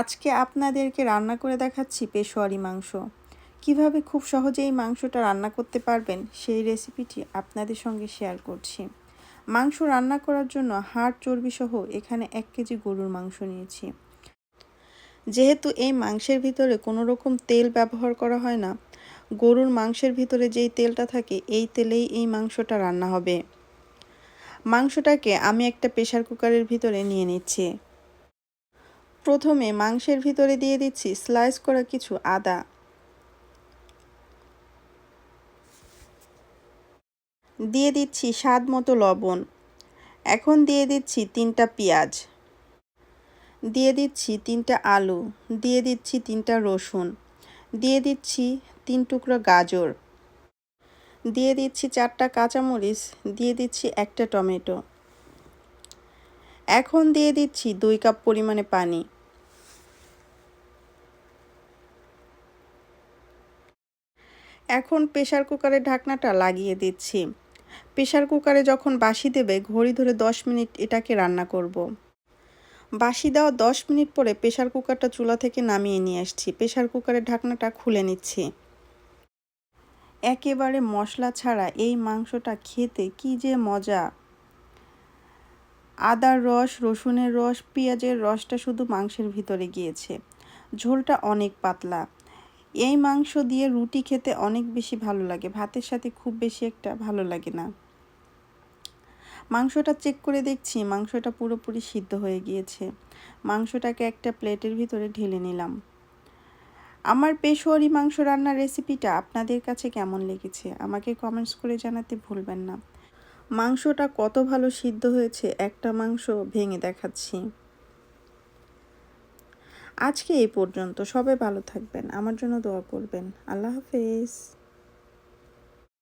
আজকে আপনাদেরকে রান্না করে দেখাচ্ছি পেশোয়ারি মাংস। কিভাবে খুব সহজে এই মাংসটা রান্না করতে পারবেন সেই রেসিপিটি আপনাদের সঙ্গে শেয়ার করছি। মাংস রান্না করার জন্য হাড় চর্বি সহ এখানে 1 কেজি গরুর মাংস নিয়েছি। যেহেতু এই মাংসের ভিতরে কোনো রকম তেল ব্যবহার করা হয় না, গরুর মাংসের ভিতরে যেই তেলটা থাকে এই তেলেই এই মাংসটা রান্না হবে। মাংসটাকে আমি একটা প্রেসার কুকারের ভিতরে নিয়ে নিচ্ছি। প্রথমে মাংসের ভিতরে দিয়ে দিচ্ছি স্লাইস করা কিছু আদা, দিয়ে দিচ্ছি স্বাদ মতো লবণ। এখন দিয়ে দিচ্ছি 3টা পেঁয়াজ, দিয়ে দিচ্ছি 3টা আলু, দিয়ে দিচ্ছি 3টা রসুন, দিয়ে দিচ্ছি 3 টুকরো গাজর, দিয়ে দিচ্ছি 4টা কাঁচামরিচ, দিয়ে দিচ্ছি 1টা টমেটো। এখন দিয়ে দিচ্ছি 2 কাপ পরিমাণে পানি। এখন প্রেসার কুকারের ঢাকনাটা লাগিয়ে দিচ্ছি। প্রেসার কুকারে যখন বাসি দেবে ঘড়ি ধরে 10 মিনিট এটাকে রান্না করব। বাসি দেওয়া 10 মিনিট পরে প্রেসার কুকারটা চুলা থেকে নামিয়ে নিয়ে আসছি। প্রেসার কুকারের ঢাকনাটা খুলে নিচ্ছি। একেবারে মশলা ছাড়া এই মাংসটা খেতে কি যে মজা! আদার রস, রসুনের রস, পেঁয়াজের রসটা শুধু মাংসের ভিতরে গিয়েছে। ঝোলটা অনেক পাতলা। এই মাংস দিয়ে রুটি খেতে অনেক বেশি ভালো লাগে, ভাতের সাথে খুব বেশি একটা ভালো লাগে না। মাংসটা চেক করে দেখছি মাংসটা পুরোপুরি সিদ্ধ হয়ে গিয়েছে। মাংসটাকে একটা প্লেটের ভিতরে ঢেলে নিলাম। আমার পেশোয়ারি মাংস রান্নার রেসিপিটা আপনাদের কাছে কেমন লেগেছে আমাকে কমেন্টস করে জানাতে ভুলবেন না। মাংসটা কত ভালো সিদ্ধ হয়েছে একটা মাংস ভেঙে দেখাচ্ছি। আজকে এই পর্যন্ত। সবাই ভালো থাকবেন, আমার জন্য দোয়া করবেন। আল্লাহ হাফেজ।